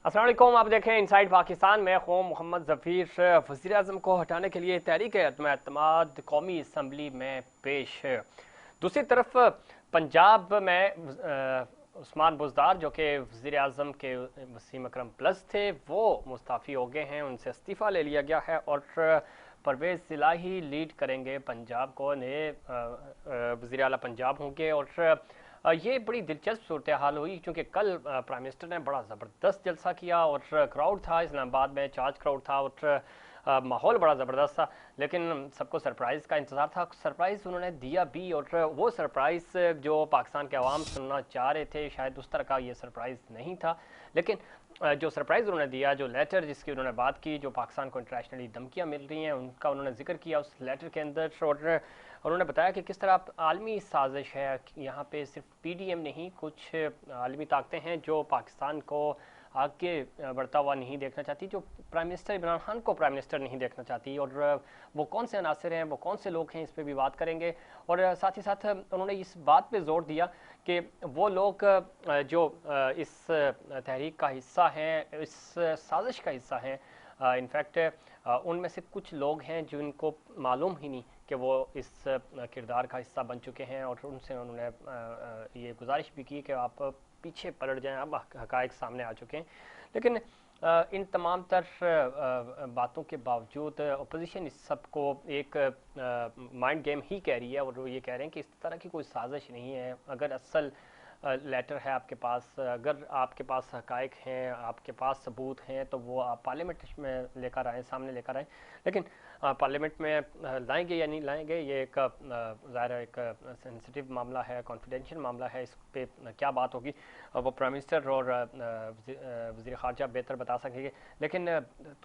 अस्सलाम वालेकुम। आप देखें इनसाइड पाकिस्तान में कौम मोहम्मद जफ़ीर वज़ीर आज़म को हटाने के लिए तहरीक अदम एतमाद कौमी असम्बली में पेश। दूसरी तरफ पंजाब में उस्मान बुज़दार जो कि वज़ीर आज़म के वसीम अकरम प्लस थे वो मुस्ताफ़ी हो गए हैं, उनसे इस्तीफ़ा ले लिया गया है और परवेज़ इलाही लीड करेंगे पंजाब को, नए वज़ीर आला पंजाब होंगे। और ये बड़ी दिलचस्प सूरत हाल हुई क्योंकि कल प्राइम मिनिस्टर ने बड़ा ज़बरदस्त जलसा किया और क्राउड था इस्लामाबाद में, चार्ज क्राउड था और माहौल बड़ा ज़बरदस्त था। लेकिन सबको सरप्राइज़ का इंतज़ार था, सरप्राइज़ उन्होंने दिया भी और वो सरप्राइज़ जो पाकिस्तान के अवाम सुनना चाह रहे थे शायद उस तरह का ये सरप्राइज़ नहीं था। लेकिन जो सरप्राइज़ उन्होंने दिया, जो लेटर जिसकी उन्होंने बात की, जो पाकिस्तान को इंटरनेशनली धमकियाँ मिल रही हैं उनका उन्होंने जिक्र किया उस लेटर के अंदर। और उन्होंने बताया कि किस तरह आलमी साजिश है, यहाँ पे सिर्फ PDM नहीं, कुछ आलमी ताकतें हैं जो पाकिस्तान को आगे बढ़ता हुआ नहीं देखना चाहती, जो प्राइम मिनिस्टर इमरान खान को प्राइम मिनिस्टर नहीं देखना चाहती। और वो कौन से अनासर हैं, वो कौन से लोग हैं, इस पर भी बात करेंगे। और साथ ही साथ उन्होंने इस बात पे जोर दिया कि वो लोग जो इस तहरीक का हिस्सा हैं, इस साजिश का हिस्सा हैं, इनफैक्ट उनमें से कुछ लोग हैं जिनको मालूम ही नहीं कि वो इस किरदार का हिस्सा बन चुके हैं। और उनसे उन्होंने ये गुजारिश भी की कि आप पीछे पलट जाएं, अब हकायक सामने आ चुके हैं। लेकिन इन तमाम तर बातों के बावजूद अपोजिशन इस सब को एक माइंड गेम ही कह रही है और वो ये कह रहे हैं कि इस तरह की कोई साजिश नहीं है। अगर असल लेटर है आपके पास, अगर आपके पास हकायक हैं, आपके पास सबूत हैं, तो वो आप पार्लियामेंट में लेकर आएँ, सामने लेकर आएँ। लेकिन पार्लियामेंट में लाएंगे या नहीं लाएंगे ये एक ज़ाहिर एक सेंसिटिव मामला है, कॉन्फिडेंशियल मामला है, इस पे क्या बात होगी वो प्राइम मिनिस्टर और वज़ीर ख़ारजा बेहतर बता सकेंगे। लेकिन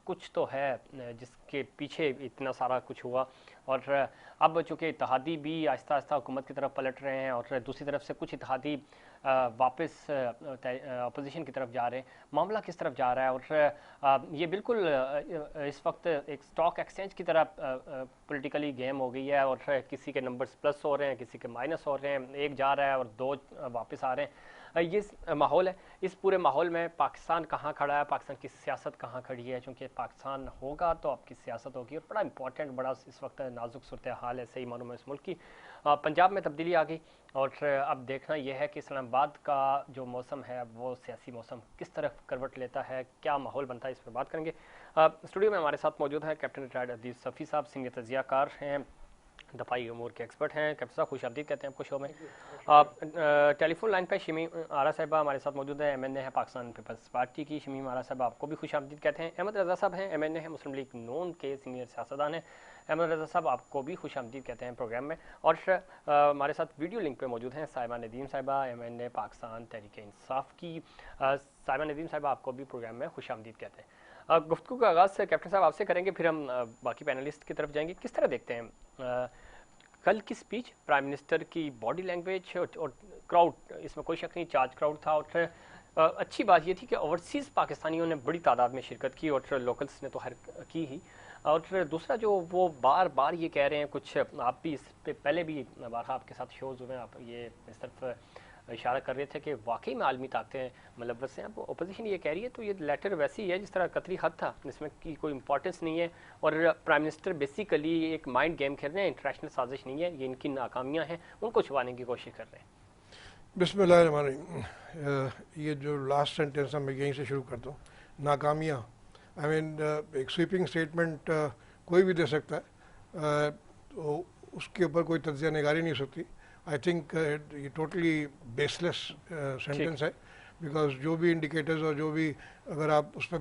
कुछ तो है जिसके पीछे इतना सारा कुछ हुआ। और अब चूँकि इत्तेहादी भी आहिस्ता आहिस्ता हुकूमत की तरफ पलट रहे हैं और दूसरी तरफ से कुछ इत्तेहादी वापस अपोजिशन की तरफ जा रहे हैं, मामला किस तरफ जा रहा है। और ये बिल्कुल इस वक्त एक स्टॉक एक्सचेंज की तरह पॉलिटिकली गेम हो गई है और किसी के नंबर्स प्लस हो रहे हैं, किसी के माइनस हो रहे हैं, एक जा रहा है और दो वापस आ रहे हैं। ये माहौल है। इस पूरे माहौल में पाकिस्तान कहाँ खड़ा है, पाकिस्तान की सियासत कहाँ खड़ी है, क्योंकि पाकिस्तान होगा तो आपकी सियासत होगी। और बड़ा इंपॉर्टेंट, बड़ा इस वक्त नाजुक सूरत हाल है, सही मानों में इस मुल्क की। पंजाब में तब्दीली आ गई और अब देखना यह है कि इस्लामाबाद का जो मौसम है वो सियासी मौसम किस तरफ करवट लेता है, क्या माहौल बनता है, इस पर बात करेंगे। स्टूडियो में हमारे साथ मौजूद हैं कैप्टन रिटायर्ड अदील सफ़ी साहब, सीनियर तजियाकार हैं, दफाई उमूर के एक्सपर्ट हैं। कैप्टन साहब खुश आमदीद कहते हैं आपको शो में। टेलीफोन लाइन पर शमीम आरा साहिबा हमारे साथ मौजूद है, MNA है पाकिस्तान पीपल्स पार्टी की। शमीम आरा साहब आपको भी खुश आमदीद कहते हैं। अहमद रज़ा साहब हैं, MNA है मुस्लिम लीग नून के सीनियर सियासतदान हैं। अहमद रज़ा साहब आपको भी खुश आमदीद कहते हैं प्रोग्राम में। और हमारे साथ वीडियो लिंक पे मौजूद हैं साहिबा नदीम साहिबा, MNA पाकिस्तान तहरीक इंसाफ की। साहिबा नदीम साहिबा आपको भी प्रोग्राम में खुश आमदीद कहते हैं। गुफ्तगू का आगाज़ से कैप्टन साहब आपसे करेंगे, फिर हम बाकी पैनलिस्ट की तरफ जाएंगे। किस तरह देखते हैं कल की स्पीच, प्राइम मिनिस्टर की बॉडी लैंग्वेज और क्राउड, इसमें कोई शक नहीं चार्ज क्राउड था। और अच्छी बात ये थी कि ओवरसीज़ पाकिस्तानियों ने बड़ी तादाद में शिरकत की और लोकल्स ने तो हर की ही। और दूसरा जो वो बार बार ये कह रहे हैं, कुछ आप भी इस पे पहले भी बारहा आपके साथ शोज़ हुए, आप ये इस तरफ इशारा कर रहे थे कि वाकई में आलमी ताकतें मुलव्वस हैं। अब अपोजिशन ये कह रही है तो ये लेटर वैसी है जिस तरह कतरी खत था, इसमें की कोई इंपॉर्टेंस नहीं है। और प्राइम मिनिस्टर बेसिकली एक माइंड गेम खेल रहे हैं, इंटरनेशनल साजिश नहीं है, ये इनकी नाकामियाँ हैं, उनको छुपाने की कोशिश कर रहे हैं। बिस्मिल्लाहिर्रहमानिर्रहीम। ये जो लास्ट सेंटेंस है मैं यहीं से शुरू करता हूँ, नाकामियाँ। आई मीन एक स्वीपिंग स्टेटमेंट कोई भी दे सकता है, तो उसके ऊपर कोई तज्ज़िया निगारी नहीं हो सकती। आई थिंक ये टोटली बेसलेस सेंटेंस है, बिकॉज जो भी इंडिकेटर्स और जो भी अगर आप उस पर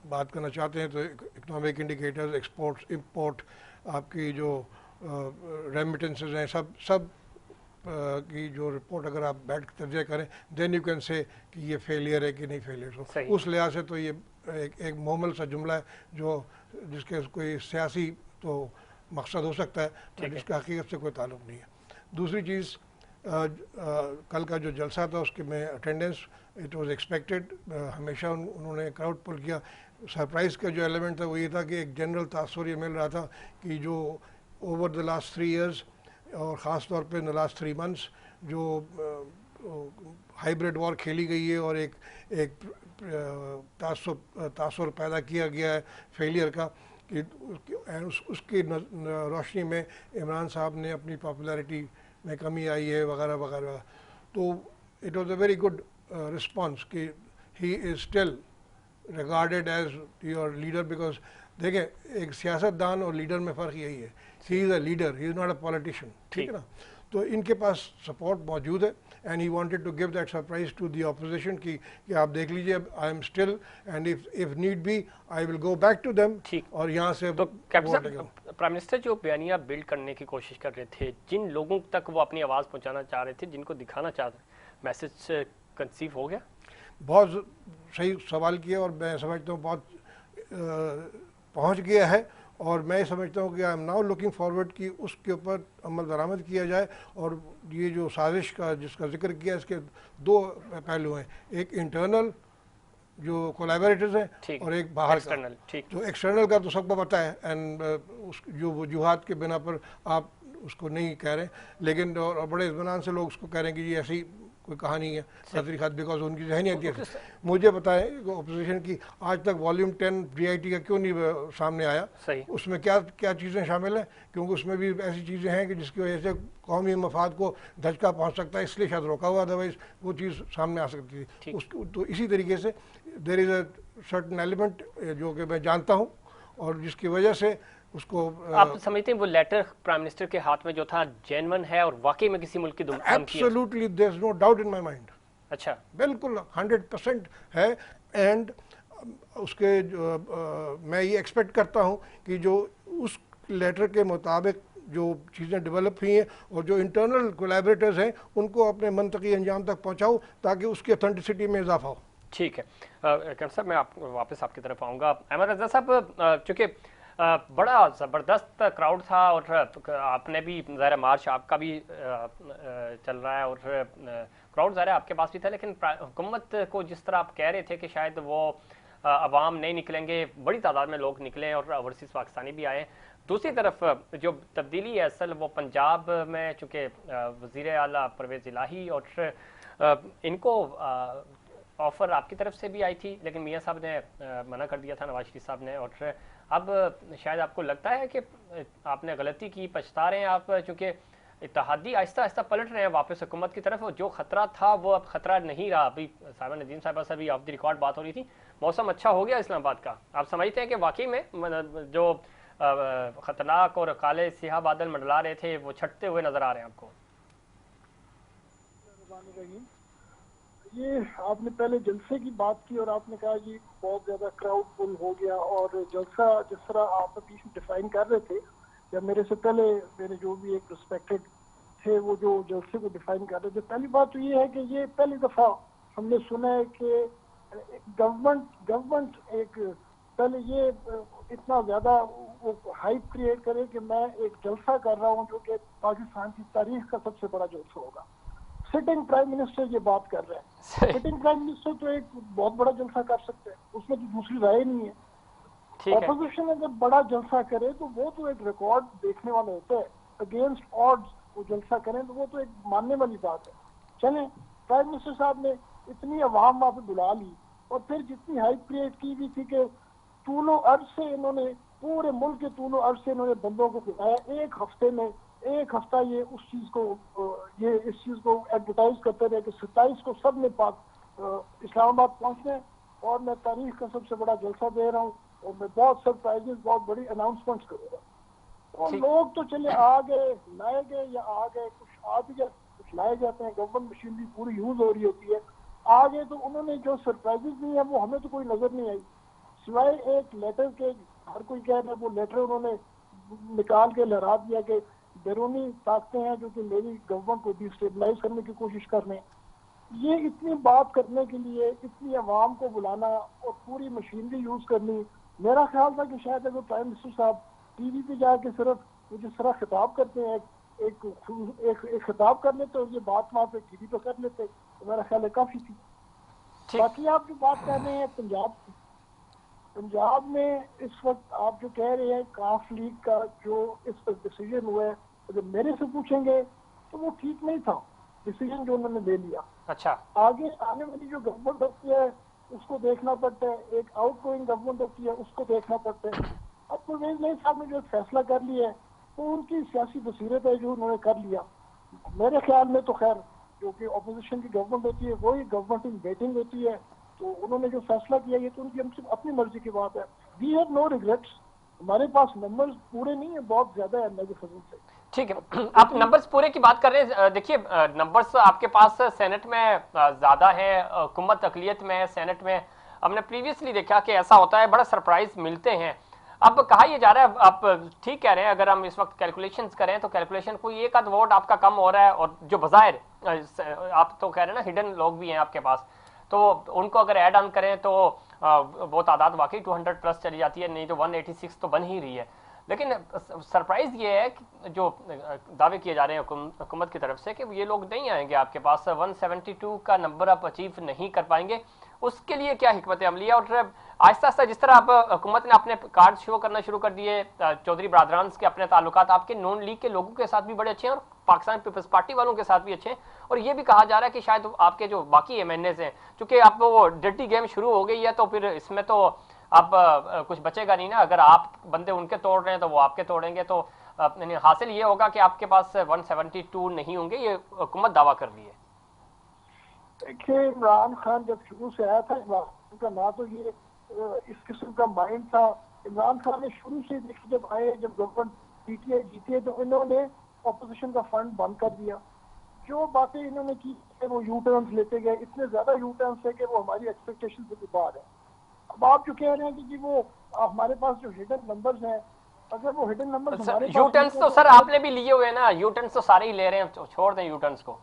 बात करना चाहते हैं तो इकोनॉमिक इंडिकेटर्स, एक्सपोर्ट्स, इंपोर्ट, आपकी जो रेमिटेंसेस हैं, सब की जो रिपोर्ट अगर आप बैठ के तर्जह करें, देन यू कैन से कि ये फेलियर है कि नहीं फेलियर। तो उस लिहाज से तो ये एक मोमल सा जुमला है जो जिसके कोई सियासी तो मकसद हो सकता है, तो जिसका हकीकत से कोई ताल्लुक़ नहीं है। दूसरी चीज़, कल का जो जलसा था उसके में अटेंडेंस, इट वाज एक्सपेक्टेड। हमेशा उन्होंने क्राउड पुल किया। सरप्राइज़ का जो एलिमेंट था वो ये था कि एक जनरल तासुर ये मिल रहा था कि जो ओवर द लास्ट 3 years और ख़ास तौर पे इन द लास्ट 3 months जो हाइब्रिड वॉर खेली गई है और एक एक तासुर पैदा किया गया है फेलियर का कि उसकी रोशनी में इमरान साहब ने अपनी पॉपुलैरिटी में कमी आई है वगैरह वगैरह। तो it was a very good response कि he is still regarded as your leader, because देखें एक सियासतदान और लीडर में फ़र्क यही है, he is a leader, he is not a politician, ठीक है ना। तो इनके पास सपोर्ट मौजूद है and he wanted to give that surprise to the opposition कि आप देख लीजिए I am still and if need be I will go back to them. और यहाँ से तो कैप्टन प्राइम मिनिस्टर जो बयानिया बिल्ड करने की कोशिश कर रहे थे, जिन लोगों तक वो अपनी आवाज़ पहुंचाना चाह रहे थे, जिनको दिखाना चाह रहे, मैसेज कंसीव हो गया? बहुत सही सवाल किया और मैं समझता हूँ बहुत पहुँच गया है। और मैं समझता हूँ कि I am now looking forward कि उसके ऊपर अमल दरामद किया जाए। और ये जो साजिश का जिसका जिक्र किया, इसके दो पहलू हैं, एक इंटरनल जो कोलैबोरेटर्स हैं और एक बाहर एक्सटर्नल। ठीक, जो एक्सटर्नल का तो सबको पता है एंड उस जो वजूहात के बिना पर आप उसको नहीं कह रहे, लेकिन और बड़े इत्मीनान से लोग उसको कह रहे हैं कि ये ऐसी कोई कहानी है खतरी खात, बिकॉज उनकी जहनीत है। मुझे बताएं अपोजिशन की आज तक वॉल्यूम 10 GIT का क्यों नहीं सामने आया? सही। उसमें क्या क्या चीज़ें शामिल हैं? क्योंकि उसमें भी ऐसी चीज़ें हैं कि जिसकी वजह से कौमी मफाद को धचका पहुंच सकता है, इसलिए शायद रोका हुआ, अदरवाइज वो चीज़ सामने आ सकती थी। तो इसी तरीके से there is a certain element जो कि मैं जानता हूँ और जिसकी वजह से उसको आप समझते हैं वो लेटर प्राइम मिनिस्टर के हाथ में जो था जेन्युइन है और वाकई में किसी मुल्क की धमकी है? Absolutely, there is no doubt in my mind. अच्छा, बिल्कुल 100% है। एंड उसके मैं ये एक्सपेक्ट करता हूँ कि जो उस लेटर के मुताबिक जो चीज़ें डेवलप हुई हैं और जो इंटरनल कोलैबोरेटर्स हैं उनको अपने मंतकी अंजाम तक पहुँचाऊँ ताकि उसकी ऑथेंटिसिटी में इजाफा हो। ठीक है कैप्टन साहब, मैं वापस आपकी तरफ आऊँगा। अहमद रजा साहब, चूँकि बड़ा ज़बरदस्त क्राउड था और आपने भी ज़ाहिर मार्च आपका भी चल रहा है और क्राउड ज़ाहिर आपके पास भी था, लेकिन हुकूमत को जिस तरह आप कह रहे थे कि शायद वो अवाम नहीं निकलेंगे, बड़ी तादाद में लोग निकले और ओवरसीज़ पाकिस्तानी भी आए। दूसरी तरफ जो तब्दीली है असल वो पंजाब में, चूँकि वज़ीर आला परवेज़ इलाही और इनको ऑफ़र आपकी तरफ से भी आई थी, लेकिन मियाँ साहब ने मना कर दिया था, नवाज शरीफ साहब ने। और अब शायद आपको लगता है कि आपने गलती की, पछता रहे हैं आप, चूँकि इत्तेहादी आहिस्ता आहिस्ता पलट रहे हैं वापस हुकूमत की तरफ, और जो खतरा था वो अब खतरा नहीं रहा। अभी साहिबा नदीम साहिबा से भी ऑफ द रिकॉर्ड बात हो रही थी, मौसम अच्छा हो गया इस्लामाबाद का। आप समझते हैं कि वाकई में जो खतरनाक और काले सियाह बादल मंडला रहे थे वो छटते हुए नजर आ रहे हैं आपको? ये आपने पहले जलसे की बात की और आपने कहा जी बहुत ज्यादा क्राउड फुल हो गया, और जलसा जिस तरह आप बीच में डिफाइन कर रहे थे, या मेरे से पहले मेरे जो भी एक रिस्पेक्टेड थे वो जो जलसे को डिफाइन कर रहे थे, पहली बात तो ये है कि ये पहली दफा हमने सुना है कि गवर्नमेंट एक पहले ये इतना ज्यादा वो हाइप क्रिएट करे कि मैं एक जलसा कर रहा हूँ जो कि पाकिस्तान की तारीख का सबसे बड़ा जलसा होगा। सिटिंग प्राइम मिनिस्टर ये बात कर रहे हैं। सिटिंग प्राइम मिनिस्टर तो एक बहुत बड़ा जलसा कर सकते हैं, उसमें तो दूसरी राय नहीं है। ऑपोजिशन अगर बड़ा जलसा करे तो वो तो एक रिकॉर्ड देखने वाला होता है, अगेंस्ट ऑड्स वो जलसा करें तो वो तो एक मानने वाली बात है। चलें, प्राइम मिनिस्टर साहब ने इतनी अवाम वहां पे बुला ली और फिर जितनी हाइप क्रिएट की हुई थी कि तूलो अर्ज से इन्होंने पूरे मुल्क के तूलो अर्ज से इन्होंने बंदों को बुलाया, एक हफ्ते में एक हफ्ता ये उस चीज को ये इस चीज को एडवर्टाइज करते रहे कि 27 को सब ने इस्लामाबाद पहुंचने और मैं तारीख का सबसे बड़ा जलसा दे रहा हूँ और मैं बहुत सरप्राइजेस बहुत बड़ी अनाउंसमेंट्स करूँगा। और लोग तो चले आ गए, लाए गए या आ गए, कुछ आ भी गए कुछ लाए जाते हैं, गवर्नमेंट मशीनरी पूरी यूज हो रही होती है। आ गए तो उन्होंने जो सरप्राइजेस दी है वो हमें तो कोई नजर नहीं आई, सिवाय एक लेटर के। हर कोई कह रहा है वो लेटर उन्होंने निकाल के लहरा दिया कि बैरूनी ताकतें हैं जो कि मेरी गवर्नमेंट को डिस्टेबलाइज करने की कोशिश कर रहे हैं। ये इतनी बात करने के लिए इतनी आवाम को बुलाना और पूरी मशीनरी यूज करनी, मेरा ख्याल था कि शायद अगर प्राइम मिनिस्टर साहब टीवी पे जाके सिर्फ जिस तरह खिताब करते हैं एक खिताब कर लेते और ये बात वहाँ पे टीवी पे कर लेते तो मेरा ख्याल है काफी थी। बाकी आप जो बात कर रहे हैं पंजाब में इस वक्त आप जो कह रहे हैं काफ लीग का जो इस पर डिसीजन हुआ है, अगर मेरे से पूछेंगे तो वो ठीक नहीं था। डिसीजन जो उन्होंने ले लिया। अच्छा, आगे आने वाली जो गवर्नमेंट होती है उसको देखना पड़ता है, एक आउटगोइंग गवर्नमेंट होती है उसको देखना पड़ता है। अब परवेज इलाही साहब ने जो फैसला कर लिया है वो उनकी सियासी बसीरत है जो उन्होंने कर लिया। मेरे ख्याल में तो खैर जो कि अपोजिशन की गवर्नमेंट होती है वही गवर्नमेंट इन वेटिंग होती है, तो उन्होंने जो फैसला किया ये तो उनकी हमसे अपनी मर्जी की बात है। वी हैव नो रिग्रेट्स, हमारे पास नंबर्स पूरे नहीं है, बहुत ज्यादा है अल्लाह के फजल से। ठीक है। आप नंबर्स पूरे की बात कर रहे हैं, देखिए नंबर्स आपके पास सेनेट में ज्यादा है, हुकूमत अकलियत में है सेनेट में। हमने प्रीवियसली देखा कि ऐसा होता है, बड़ा सरप्राइज मिलते हैं। अब कहा यह जा रहा है, आप ठीक कह रहे हैं, अगर हम इस वक्त कैलकुलेशंस करें तो कैलकुलेशन कोई एक आध वोट आपका कम हो रहा है, और जो बजायर आप तो कह रहे हैं ना हिडन लोग भी हैं आपके पास, तो उनको अगर ऐड ऑन करें तो वो तादाद वाकई 200 प्लस चली जाती है, नहीं तो 186 तो बन ही रही है। लेकिन सरप्राइज ये है कि जो दावे किए जा रहे हैं हुकूमत की तरफ से कि ये लोग नहीं आएंगे आपके पास, 172 का नंबर आप अचीव नहीं कर पाएंगे। उसके लिए क्या हिकमत अमली है? और आहिस्ता आहिस्ता जिस तरह आप हुकूमत ने अपने कार्ड शो करना शुरू कर दिए, चौधरी बरादरान के अपने ताल्लुकात आपके नॉन लीग के लोगों के साथ भी बड़े अच्छे हैं और पाकिस्तान पीपल्स पार्टी वालों के साथ भी अच्छे हैं, और ये भी कहा जा रहा है कि शायद आपके जो बाकी एमएनएस हैं, चूंकि आप वो डर्टी गेम शुरू हो गई है तो फिर इसमें तो अब कुछ बचेगा नहीं ना। अगर आप बंदे उनके तोड़ रहे हैं तो वो आपके तोड़ेंगे, तो हासिल ये होगा कि आपके पास 172 नहीं होंगे, ये हुकूमत दावा कर रही है। देखिए इमरान खान जब शुरू से आया था, इमरान खान का ना तो ये इस किस्म का माइंड था। इमरान खान ने शुरू से देखिए जब आए, जब गवर्नमेंट पीटीआई जीती है तो इन्होंने अपोजिशन का फंड बंद कर दिया। जो बातें इन्होंने की वो यू टर्न्स लेते गए, इतने ज्यादा यू टर्न्स है कि वो हमारी एक्सपेक्टेशन से भी बाहर है। अब आप जो कह रहे हैं कि जी वो हमारे पास जो हिडन नंबर्स हैं, अगर वो हिडन नंबर्स हमारे पास यू टर्न्स तो सर आपने भी लिए हुए हैं ना, यू टर्न्स तो सारे ही ले रहे हैं, छोड़ दें यू टर्न्स को।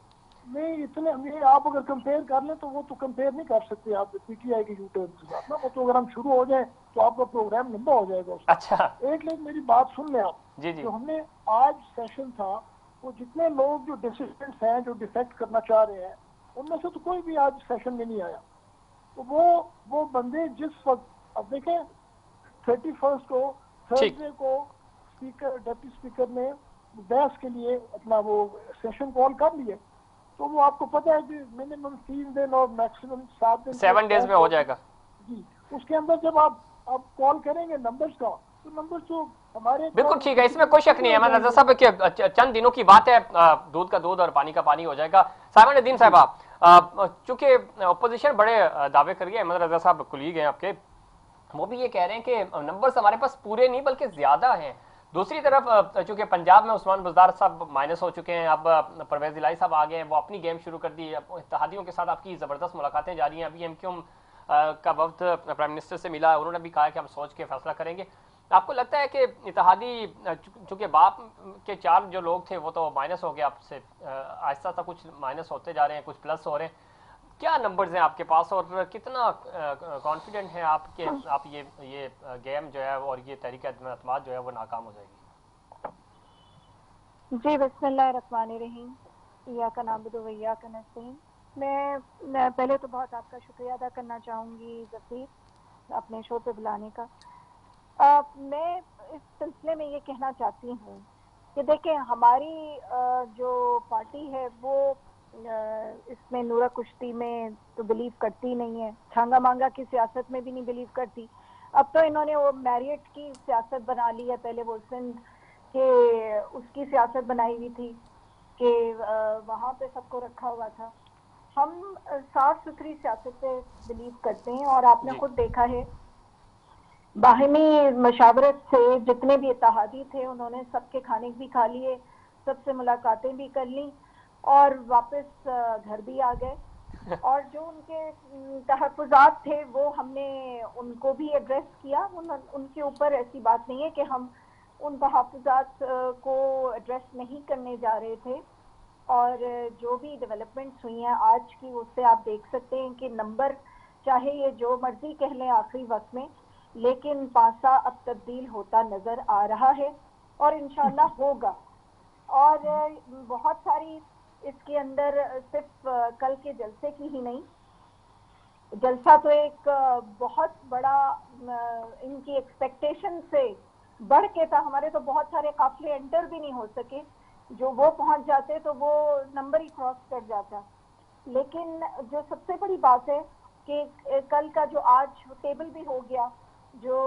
नहीं इतने, ये आप अगर कंपेयर कर लें तो वो तो कंपेयर नहीं कर सकते आप पीटीआई के यू टर्न के साथ ना। वो तो अगर हम शुरू हो जाए तो आपका प्रोग्राम लंबा हो जाएगा उसका। अच्छा, एक लेकिन मेरी बात सुन लें आप। जी जी। जो हमने आज सेशन था, वो जितने लोग जो डिसिडेंट्स हैं जो डिफेक्ट करना चाह रहे हैं, उनमें से तो कोई भी आज सेशन में नहीं आया। तो वो बंदे जिस वक्त, अब देखें 31 को थर्सडे को स्पीकर डिप्टी स्पीकर ने बहस के लिए अपना वो सेशन कॉल कर लिए, तो वो आपको पता है कि मिनिमम 3 दिन और मैक्सिमम 7 दिन 7 डेज में हो जाएगा जी। उसके अंदर जब आप कॉल करेंगे नंबर्स का, तो नंबर जो हमारे बिल्कुल ठीक है, इसमें कोई शक नहीं है। मैं रजा साहब के चंद दिनों की बात है, दूध का दूध और पानी का पानी हो जाएगा। साइमन नदीम साहब, चूंकि अपोजिशन बड़े दावे कर गए, अहमद रजा साहब कुलीग हैं आपके, वो भी ये कह रहे हैं कि नंबर्स हमारे पास पूरे नहीं बल्कि ज्यादा हैं। दूसरी तरफ चूंकि पंजाब में उस्मान बुज़दार साहब माइनस हो चुके हैं, अब परवेज इलाही साहब आ गए हैं, वो अपनी गेम शुरू कर दी है। इत्तेहादियों के साथ आपकी ज़बरदस्त मुलाकातें जारी हैं। अभी एमक्यूएम का वक्त प्राइम मिनिस्टर से मिला, उन्होंने भी कहा कि हम सोच के फैसला करेंगे। आपको लगता है कि इत्तेहादी, चूंकि बाप के 4 जो लोग थे वो तो माइनस हो गए, आपसे आहिस्ता आहिस्ता कुछ माइनस होते जा रहे हैं, कुछ प्लस हो रहे हैं, क्या नंबर्स हैं आपके पास और कितना कॉन्फिडेंट हैं आप कि आप ये गेम जो है और ये तहरीक-ए-एतमाद जो है वो नाकाम हो जाएगी? जी बिस्मिल्लाहिर्रहमानिर्रहीम, इय्याका नअबुदु व इय्याका नस्तईन। मैं पहले तो बहुत आपका शुक्रिया अदा करना चाहूँगी ज़फ़ीर अपने शो पे बुलाने का। मैं इस सिलसिले में ये कहना चाहती हूँ कि देखें हमारी जो पार्टी है वो इसमें नूरा कुश्ती में तो बिलीव करती नहीं है, छांगा मांगा की सियासत में भी नहीं बिलीव करती। अब तो इन्होंने वो मैरियट की सियासत बना ली है, पहले वो सिंध के उसकी सियासत बनाई हुई थी कि वहाँ पे सबको रखा हुआ था। हम साफ सुथरी सियासत पे बिलीव करते हैं और आपने खुद देखा है बाहिमी मशावरत से जितने भी इत्तेहादी थे उन्होंने सबके खाने भी खा लिए, सबसे मुलाकातें भी कर ली और वापस घर भी आ गए। और जो उनके तहफ़्फ़ुज़ात थे वो हमने उनको भी एड्रेस किया। उनके ऊपर ऐसी बात नहीं है कि हम उन तहफ़्फ़ुज़ात को एड्रेस नहीं करने जा रहे थे। और जो भी डेवलपमेंट्स हुई हैं आज की, उससे आप देख सकते हैं कि नंबर चाहे ये जो मर्जी कह लें आखिरी वक्त में, लेकिन पासा अब तब्दील होता नज़र आ रहा है और इंशाल्लाह होगा। और बहुत सारी इसके अंदर सिर्फ कल के जलसे की ही नहीं, जलसा तो एक बहुत बड़ा इनकी एक्सपेक्टेशन से बढ़ के था। हमारे तो बहुत सारे काफिले एंटर भी नहीं हो सके जो वो पहुंच जाते तो वो नंबर ही क्रॉस कर जाता। लेकिन जो सबसे बड़ी बात है कि कल का जो आज टेबल भी हो गया, जो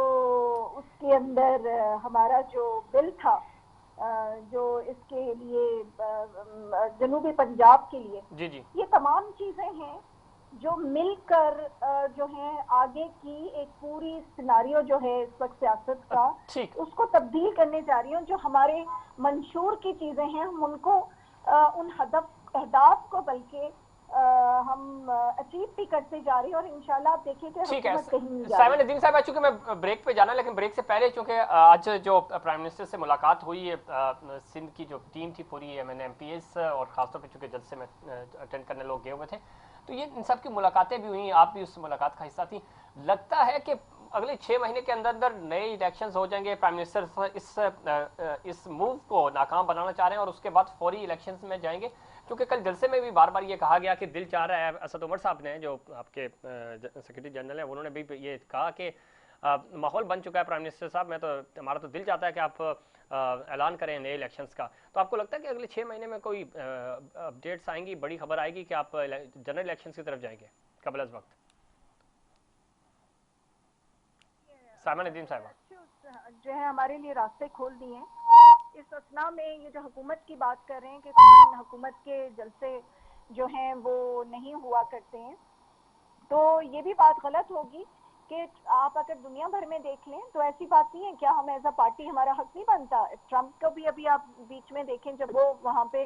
उसके अंदर हमारा जो बिल था जो इसके लिए जनूबी पंजाब के लिए, जी जी, ये तमाम चीजें हैं जो मिलकर जो है आगे की एक पूरी सिनारियो जो है इस वक्त सियासत का, ठीक, उसको तब्दील करने जा रही हूँ। जो हमारे मंशूर की चीजें हैं हम उनको उन अहदाफ को बल्कि हम अचीव भी करते जा रहे हैं और इंशाल्लाह आप देखिए कि ठीक है। हुकूमत कहीं नहीं जा साइमन रही। नदीम साहब, चूंकि मैं ब्रेक पे जाना, लेकिन ब्रेक से पहले चूंकि आज जो प्राइम मिनिस्टर से मुलाकात हुई है, सिंध की जो टीम थी पूरी, मैंने MPs और खासतौर पर चूंकि जलसे में अटेंड करने लोग गए हुए थे, तो ये इन सब की मुलाकातें भी हुई, आप भी उस मुलाकात का हिस्सा थी। लगता है कि अगले 6 महीने के अंदर अंदर नए इलेक्शंस हो जाएंगे, प्राइम मिनिस्टर इस मूव को नाकाम बनाना चाह रहे हैं और उसके बाद फौरी इलेक्शंस में जाएंगे, क्योंकि कल जलसे में भी बार बार ये कहा गया कि दिल चाह रहा है। असद उमर साहब ने, जो आपके सेक्रेटरी जनरल हैं, उन्होंने भी ये कहा कि माहौल बन चुका है प्राइम मिनिस्टर साहब, हमारा तो दिल चाहता है कि आप ऐलान करें नए इलेक्शंस का। तो आपको लगता है कि अगले 6 महीने में कोई अपडेट्स आएंगी, बड़ी खबर आएगी कि आप जनरल इलेक्शंस की तरफ जाएंगे कबल अज़ वक्त? साइमन नदीम साहब जो है हमारे लिए रास्ते खोल दिए हैं। इस असना में ये जो हुकूमत की बात कर रहे हैं कि कौन हुकूमत के जलसे जो हैं वो नहीं हुआ करते हैं, तो ये भी बात गलत होगी कि आप अगर दुनिया भर में देख लें तो ऐसी बात नहीं है। क्या हम एज अ पार्टी हमारा हक नहीं बनता? ट्रंप को भी अभी आप बीच में देखें, जब वो वहाँ पे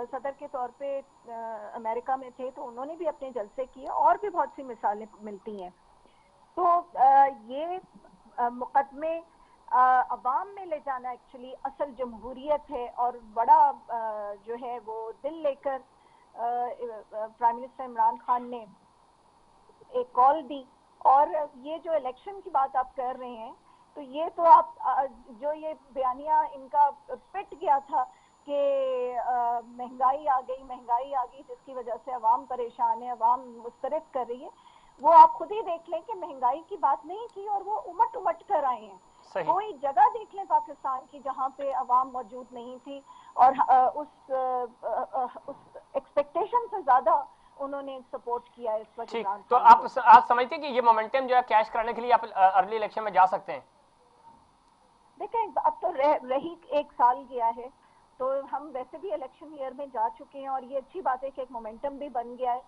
सदर के तौर पे अमेरिका में थे तो उन्होंने भी अपने जलसे किए, और भी बहुत सी मिसालें मिलती हैं। तो ये मुकदमे अवाम में ले जाना एक्चुअली असल जमहूरियत है, और बड़ा जो है वो दिल लेकर प्राइम मिनिस्टर इमरान खान ने एक कॉल दी। और ये जो इलेक्शन की बात आप कर रहे हैं, तो ये तो आप जो ये बयानिया इनका पिट गया था कि महंगाई आ गई जिसकी वजह से अवाम परेशान है, अवाम मुस्तरद कर रही है, वो आप खुद ही देख लें कि महंगाई की बात नहीं की और वो उमट कर आए हैं। कोई जगह देख लें पाकिस्तान की जहाँ पे अवाम मौजूद नहीं थी और उस एक्सपेक्टेशन से ज्यादा उन्होंने सपोर्ट किया इस वक्त। ठीक, तो आप समझते हैं कि ये मोमेंटम जो है कैश कराने के लिए आप अर्ली इलेक्शन में जा सकते हैं? देखें, अब तो रही 1 साल गया है, तो हम वैसे भी इलेक्शन ईयर में जा चुके हैं और ये अच्छी बात है कि एक मोमेंटम भी बन गया है।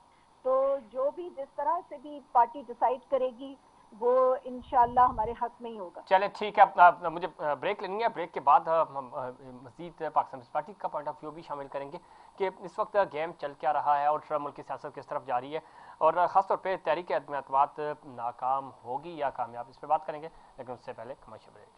तो जो भी जिस तरह से भी पार्टी डिसाइड करेगी वो इंशाल्लाह हमारे हक में ही होगा। चले ठीक है, मुझे ब्रेक लेनी है। ब्रेक के बाद हम मजीद पाकिस्तान पार्टी का पॉइंट ऑफ व्यू भी शामिल करेंगे कि इस वक्त गेम चल क्या रहा है और मुल्क की सियासत किस तरफ जा रही है, और ख़ासतौर पर तहरीक अदम एतमाद नाकाम होगी या कामयाब, इस पर बात करेंगे। लेकिन उससे पहले कमर्शियल ब्रेक।